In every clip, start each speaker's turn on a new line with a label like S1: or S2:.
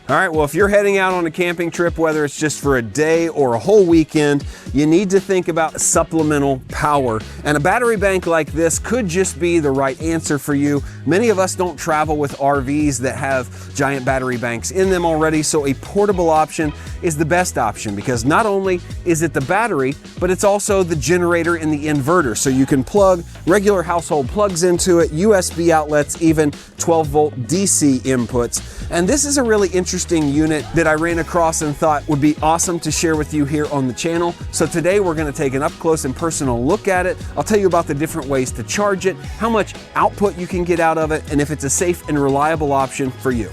S1: All right, well, if you're heading out on a camping trip, whether it's just for a day or a whole weekend, you need to think about supplemental power. And a battery bank like this could just be the right answer for you. Many of us don't travel with RVs that have giant battery banks in them already, so a portable option is the best option because not only is it the battery, but it's also the generator and the inverter. So you can plug regular household plugs into it, USB outlets, even 12-volt DC inputs. And this is a really interesting unit that I ran across and thought would be awesome to share with you here on the channel. So today we're going to take an up close and personal look at it. I'll tell you about the different ways to charge it, how much output you can get out of it, and if it's a safe and reliable option for you.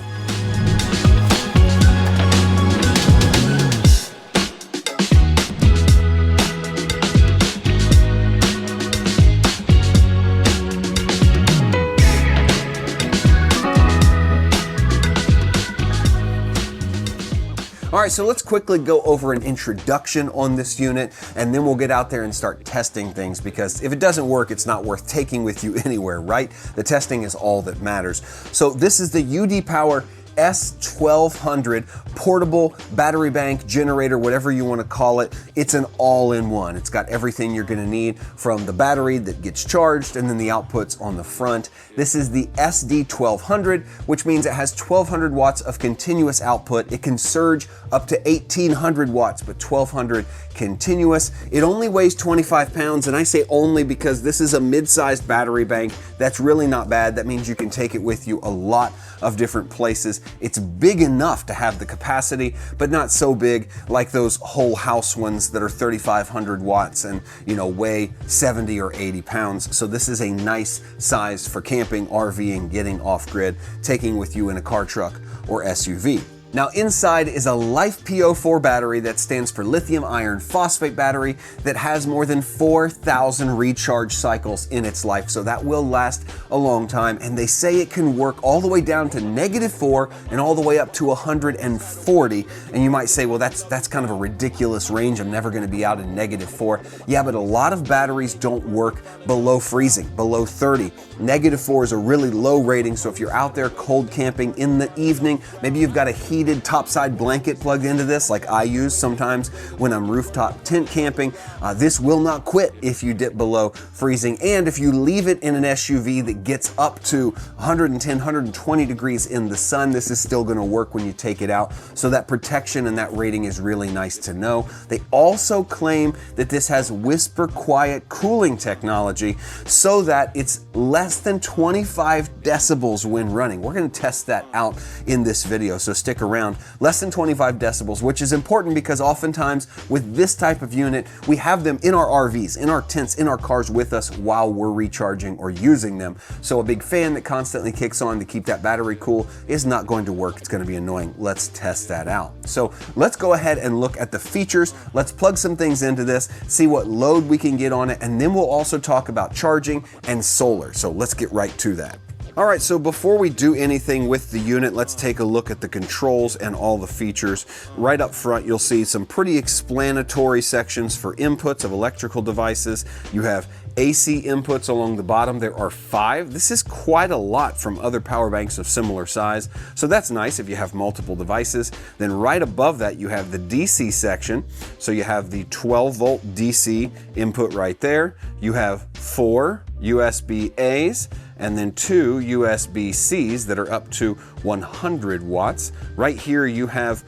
S1: All right, so let's quickly go over an introduction on this unit, and then we'll get out there and start testing things, because if it doesn't work, it's not worth taking with you anywhere, right? The testing is all that matters. So this is the UDPOWER S1200 portable battery bank, generator, whatever you want to call it. It's an all-in-one. It's got everything you're going to need, from the battery that gets charged and then the outputs on the front. This is the SD1200, which means it has 1200 watts of continuous output. It can surge up to 1800 watts, but 1200 continuous. It only weighs 25 pounds, and I say only because this is a mid-sized battery bank. That's really not bad. That means you can take it with you a lot of different places. It's big enough to have the capacity, but not so big like those whole house ones that are 3,500 watts and, you know, weigh 70 or 80 pounds. So this is a nice size for camping, RVing, getting off grid, taking with you in a car, truck, or SUV. Now inside is a LiFePO4 battery that stands for lithium iron phosphate battery that has more than 4,000 recharge cycles in its life. So that will last a long time. And they say it can work all the way down to -4 and all the way up to 140. And you might say, well, that's kind of a ridiculous range. I'm never going to be out in -4. Yeah, but a lot of batteries don't work below freezing, below 30. -4 is a really low rating. So if you're out there cold camping in the evening, maybe you've got a heated topside blanket plugged into this, like I use sometimes when I'm rooftop tent camping. This will not quit if you dip below freezing. And if you leave it in an SUV that gets up to 110, 120 degrees in the sun, this is still going to work when you take it out. So that protection and that rating is really nice to know. They also claim that this has whisper quiet cooling technology so that it's less than 25 decibels when running. We're going to test that out in this video, so stick around. Less than 25 decibels, which is important because oftentimes with this type of unit, we have them in our RVs, in our tents, in our cars with us while we're recharging or using them. So a big fan that constantly kicks on to keep that battery cool is not going to work. It's going to be annoying. Let's test that out. So let's go ahead and look at the features. Let's plug some things into this, see what load we can get on it, and then we'll also talk about charging and solar. So let's get right to that. All right, so before we do anything with the unit, let's take a look at the controls and all the features. Right up front, you'll see some pretty explanatory sections for inputs of electrical devices. You have AC inputs along the bottom. There are 5. This is quite a lot from other power banks of similar size, so that's nice if you have multiple devices. Then right above that, you have the DC section. So you have the 12-volt DC input right there. You have 4 USB-A's and then 2 USB-C's that are up to 100 watts. Right here you have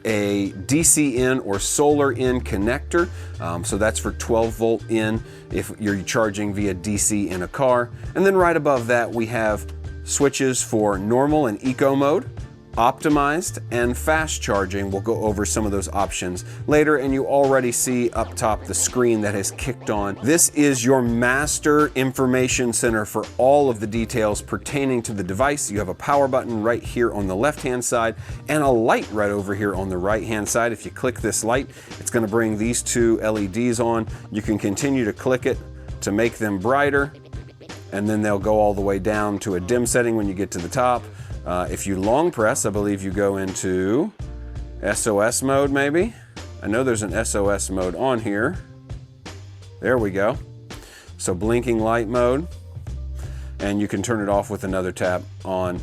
S1: a DC in or solar in connector. So that's for 12-volt in if you're charging via DC in a car. And then right above that we have switches for normal and eco mode, optimized, and fast charging. We'll go over some of those options later, and you already see up top the screen that has kicked on. This is your master information center for all of the details pertaining to the device. You have a power button right here on the left-hand side and a light right over here on the right-hand side. If you click this light, it's going to bring these 2 LEDs on. You can continue to click it to make them brighter, and then they'll go all the way down to a dim setting when you get to the top. If you long press, I believe you go into SOS mode maybe. I know there's an SOS mode on here. There we go. So blinking light mode. and you can turn it off with another tap on.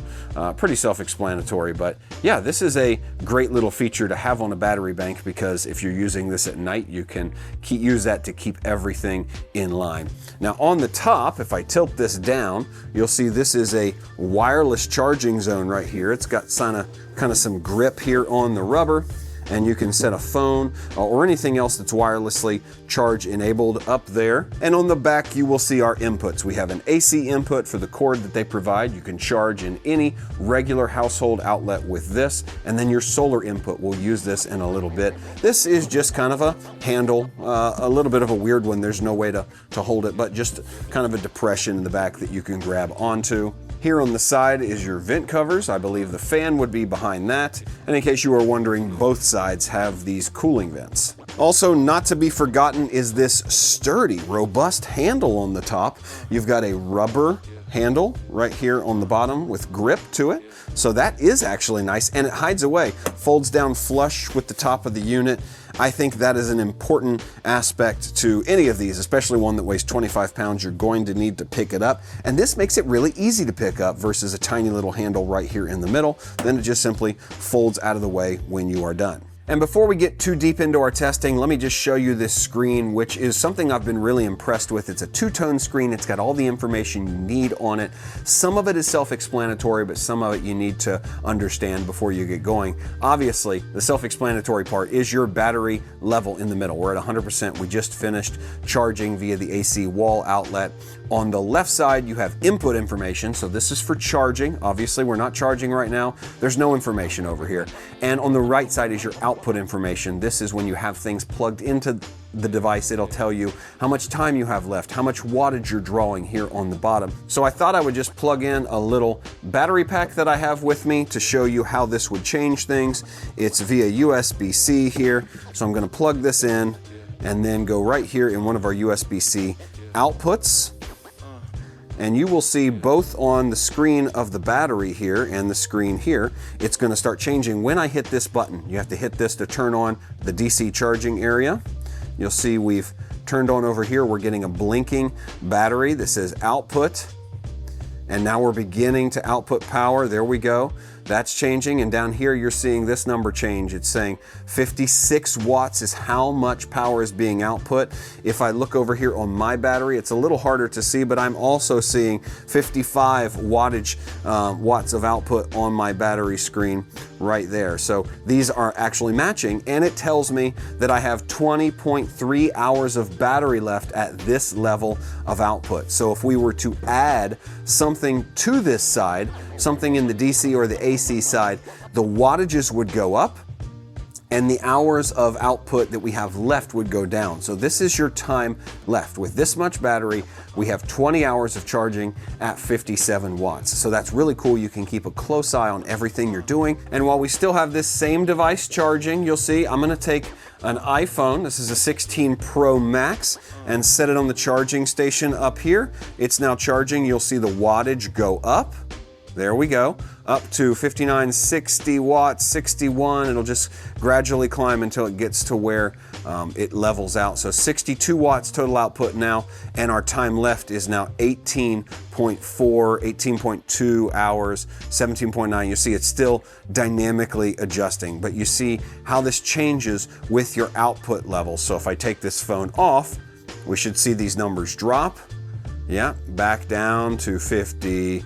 S1: Pretty self-explanatory, but yeah, this is a great little feature to have on a battery bank, because if you're using this at night, you can use that to keep everything in line. Now on the top, if I tilt this down, you'll see this is a wireless charging zone right here. It's got kind of some grip here on the rubber, and you can set a phone or anything else that's wirelessly charge enabled up there. And on the back, you will see our inputs. We have an AC input for the cord that they provide. You can charge in any regular household outlet with this, and then your solar input. We'll use this in a little bit. This is just kind of a handle, a little bit of a weird one. There's no way to hold it, but just kind of a depression in the back that you can grab onto. Here on the side is your vent covers. I believe the fan would be behind that. And in case you are wondering, both sides have these cooling vents. Also, not to be forgotten is this sturdy, robust handle on the top. You've got a rubber handle right here on the bottom with grip to it. So that is actually nice, and it hides away, folds down flush with the top of the unit. I think that is an important aspect to any of these, especially one that weighs 25 pounds. You're going to need to pick it up, and this makes it really easy to pick up versus a tiny little handle right here in the middle. Then it just simply folds out of the way when you are done. And before we get too deep into our testing, let me just show you this screen, which is something I've been really impressed with. It's a two-tone screen. It's got all the information you need on it. Some of it is self-explanatory, but some of it you need to understand before you get going. Obviously, the self-explanatory part is your battery level in the middle. We're at 100%. We just finished charging via the AC wall outlet. On the left side, you have input information. So this is for charging. Obviously, we're not charging right now. There's no information over here. And on the right side is your output information. This is when you have things plugged into the device. It'll tell you how much time you have left, how much wattage you're drawing here on the bottom. So I thought I would just plug in a little battery pack that I have with me to show you how this would change things. It's via USB-C here. So I'm going to plug this in and then go right here in one of our USB-C outputs. And you will see both on the screen of the battery here and the screen here, it's going to start changing when I hit this button. You have to hit this to turn on the DC charging area. You'll see we've turned on over here. We're getting a blinking battery that says output. And now we're beginning to output power. There we go. That's changing, and down here you're seeing this number change. It's saying 56 watts is how much power is being output. If I look over here on my battery, it's a little harder to see, but I'm also seeing 55 watts of output on my battery screen right there. So these are actually matching, and it tells me that I have 20.3 hours of battery left at this level of output. So if we were to add something to this side, something in the DC or the AC side, the wattages would go up and the hours of output that we have left would go down. So this is your time left. With this much battery, we have 20 hours of charging at 57 watts. So that's really cool. You can keep a close eye on everything you're doing. And while we still have this same device charging, you'll see I'm gonna take an iPhone, this is a 16 Pro Max, and set it on the charging station up here. It's now charging. You'll see the wattage go up. There we go, up to 59, 60 watts, 61. It'll just gradually climb until it gets to where it levels out. So 62 watts total output now, and our time left is now 18.4, 18.2 hours, 17.9. You see it's still dynamically adjusting, but you see how this changes with your output level. So if I take this phone off, we should see these numbers drop. Yeah, back down to 57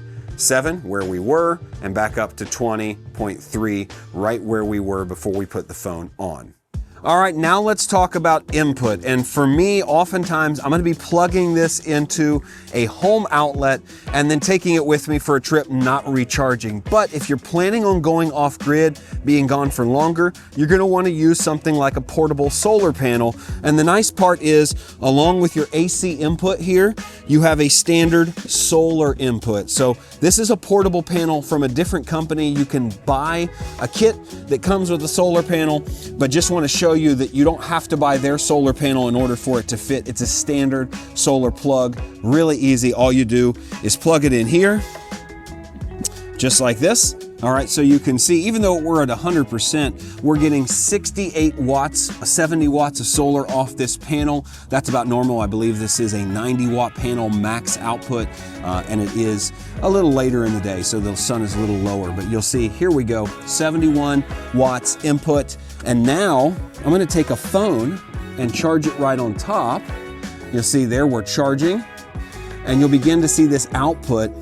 S1: where we were, and back up to 20.3 right where we were before we put the phone on. All right, now let's talk about input. And for me, oftentimes I'm gonna be plugging this into a home outlet and then taking it with me for a trip, not recharging. But if you're planning on going off grid, being gone for longer, you're gonna wanna use something like a portable solar panel. And the nice part is, along with your AC input here, you have a standard solar input. So this is a portable panel from a different company. You can buy a kit that comes with a solar panel, but just wanna show you that you don't have to buy their solar panel in order for it to fit. It's a standard solar plug, really easy. All you do is plug it in here, just like this, All right, so you can see, even though we're at 100%, we're getting 68 watts, 70 watts of solar off this panel. That's about normal. I believe this is a 90 watt panel max output, and it is a little later in the day, so the sun is a little lower. But you'll see, here we go, 71 watts input. And now I'm gonna take a phone and charge it right on top. You'll see there we're charging, and you'll begin to see this output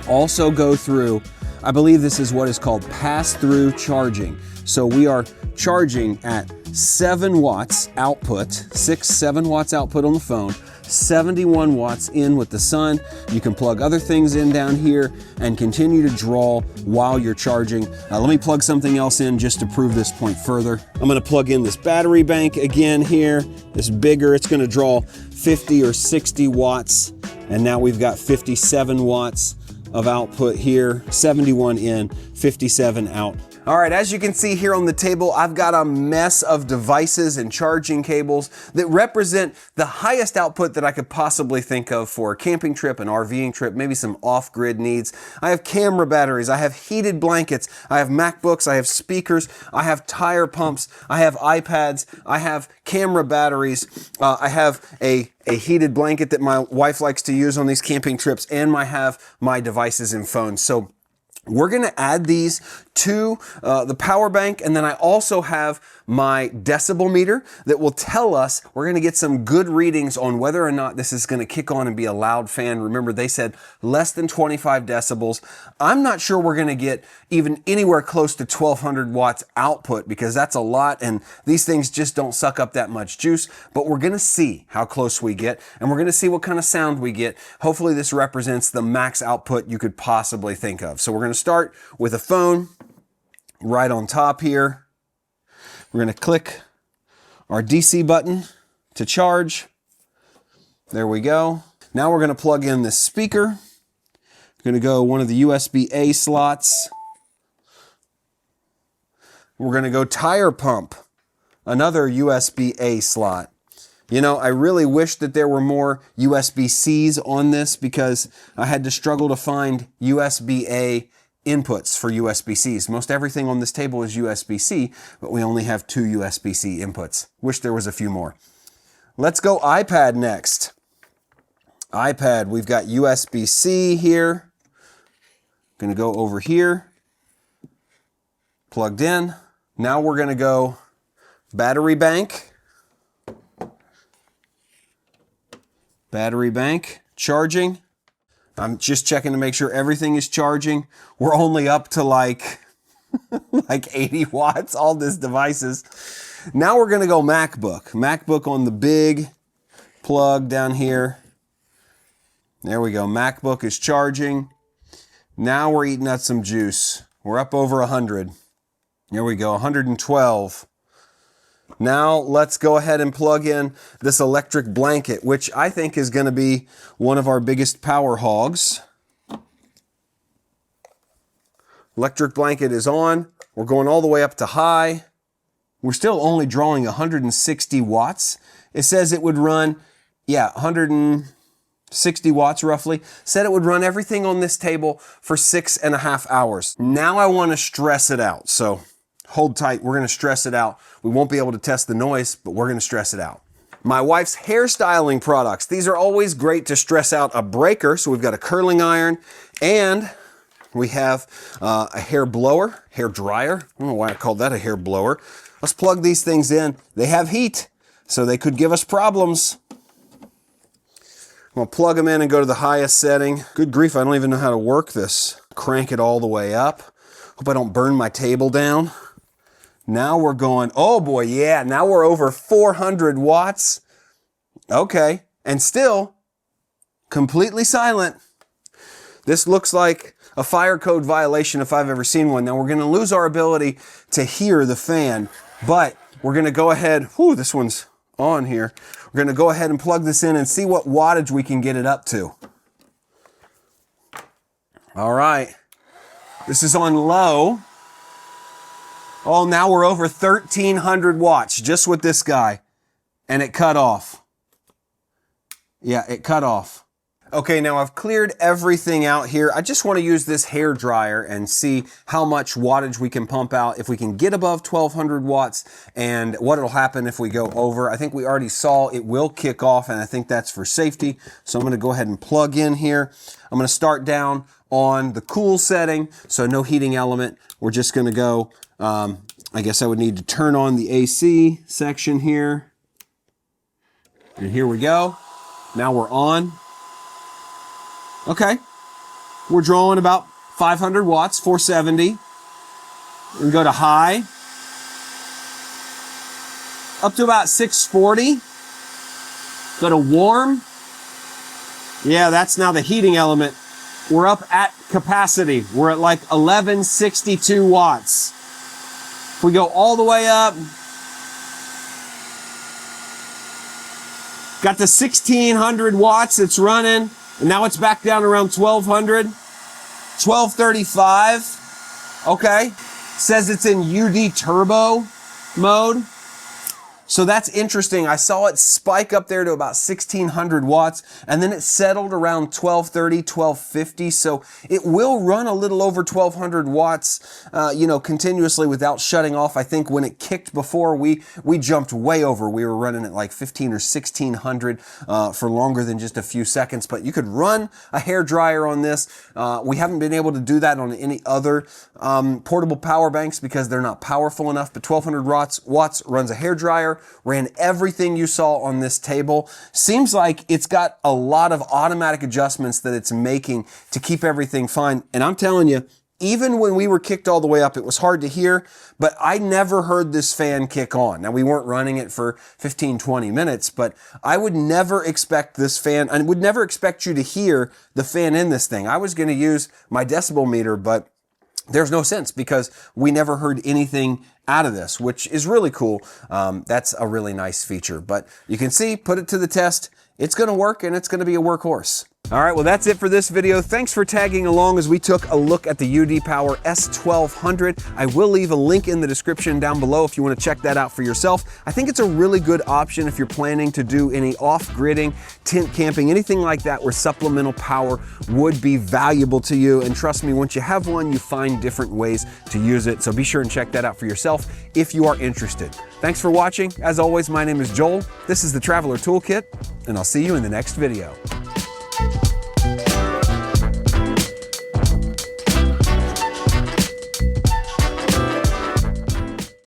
S1: also go through. I believe this is what is called pass-through charging. So we are charging at 7 watts output, 7 watts output on the phone, 71 watts in with the sun. You can plug other things in down here and continue to draw while you're charging. Let me plug something else in just to prove this point further. I'm gonna plug in this battery bank again here. It's bigger, it's gonna draw 50 or 60 watts. And now we've got 57 watts of output here, 71 in, 57 out. All right, as you can see here on the table, I've got a mess of devices and charging cables that represent the highest output that I could possibly think of for a camping trip, an RVing trip, maybe some off-grid needs. I have camera batteries, I have heated blankets, I have MacBooks, I have speakers, I have tire pumps, I have iPads, I have camera batteries, I have a heated blanket that my wife likes to use on these camping trips, and I have my devices and phones. So we're gonna add these to the power bank, and then I also have my decibel meter that will tell us, we're gonna get some good readings on whether or not this is gonna kick on and be a loud fan. Remember, they said less than 25 decibels. I'm not sure we're gonna get even anywhere close to 1200 watts output, because that's a lot, and these things just don't suck up that much juice, but we're gonna see how close we get, and we're gonna see what kind of sound we get. Hopefully this represents the max output you could possibly think of. So we're gonna start with a phone right on top here. We're gonna click our DC button to charge. There we go. Now we're gonna plug in this speaker. We're gonna go one of the USB-A slots. We're gonna go tire pump, another USB-A slot. You know, I really wish that there were more USB-Cs on this, because I had to struggle to find USB-A inputs for USB-Cs. Most everything on this table is USB-C, but we only have 2 USB-C inputs. Wish there was a few more. Let's go iPad next. iPad, we've got USB-C here. Gonna go over here, plugged in. Now we're gonna go battery bank. Battery bank, charging. I'm just checking to make sure everything is charging. We're only up to like 80 watts, all these devices. Now we're gonna go MacBook. MacBook on the big plug down here. There we go, MacBook is charging. Now we're eating up some juice. We're up over 100. Here we go, 112. Now let's go ahead and plug in this electric blanket, which I think is going to be one of our biggest power hogs. Electric blanket is on. We're going all the way up to high. We're still only drawing 160 watts. It says it would run, 160 watts roughly. Said it would run everything on this table for 6.5 hours. Now I want to stress it out. So hold tight, we're gonna stress it out. We won't be able to test the noise, but we're gonna stress it out. My wife's hairstyling products. These are always great to stress out a breaker. So we've got a curling iron, and we have a hair blower, hair dryer. I don't know why I called that a hair blower. Let's plug these things in. They have heat, so they could give us problems. I'm gonna plug them in and go to the highest setting. Good grief, I don't even know how to work this. Crank it all the way up. Hope I don't burn my table down. Now we're going, oh boy, yeah, now we're over 400 watts. Okay, and still completely silent. This looks like a fire code violation if I've ever seen one. Now we're gonna lose our ability to hear the fan, but we're gonna go ahead, this one's on here. We're gonna go ahead and plug this in and see what wattage we can get it up to. All right, this is on low. Oh, now we're over 1,300 watts just with this guy, and it cut off. Yeah, it cut off. Okay, now I've cleared everything out here. I just want to use this hair dryer and see how much wattage we can pump out, if we can get above 1200 watts, and what will happen if we go over. I think we already saw it will kick off, and I think that's for safety. So I'm going to go ahead and plug in here. I'm going to start down on the cool setting, so no heating element. We're just going to go, I guess I would need to turn on the AC section here. And here we go. Now we're on. Okay, we're drawing about 500 watts, 470. We go to high, up to about 640. Go to warm. Yeah, that's now the heating element. We're up at capacity. We're at like 1162 watts. If we go all the way up, got the 1600 watts, it's running. And now it's back down around 1200, 1235. Okay. Says it's in UD turbo mode. So that's interesting. I saw it spike up there to about 1600 watts, and then it settled around 1230, 1250. So it will run a little over 1200 watts, continuously without shutting off. I think when it kicked before, we jumped way over. We were running at like 15 or 1600 for longer than just a few seconds. But you could run a hair dryer on this. We haven't been able to do that on any other portable power banks because they're not powerful enough. But 1200 watts runs a hair dryer. Ran everything you saw on this table. Seems like it's got a lot of automatic adjustments that it's making to keep everything fine. And I'm telling you, even when we were kicked all the way up, it was hard to hear, but I never heard this fan kick on. Now, we weren't running it for 15, 20 minutes, but I would never expect this fan, I would never expect you to hear the fan in this thing. I was going to use my decibel meter, but there's no sense because we never heard anything out of this, which is really cool. That's a really nice feature, but you can see, put it to the test. It's going to work and it's going to be a workhorse. All right, well, that's it for this video. Thanks for tagging along as we took a look at the UDPOWER S1200. I will leave a link in the description down below if you want to check that out for yourself. I think it's a really good option if you're planning to do any off-gridding, tent camping, anything like that where supplemental power would be valuable to you. And trust me, once you have one, you find different ways to use it. So be sure and check that out for yourself if you are interested. Thanks for watching. As always, my name is Joel. This is the Traveler Toolkit, and I'll see you in the next video.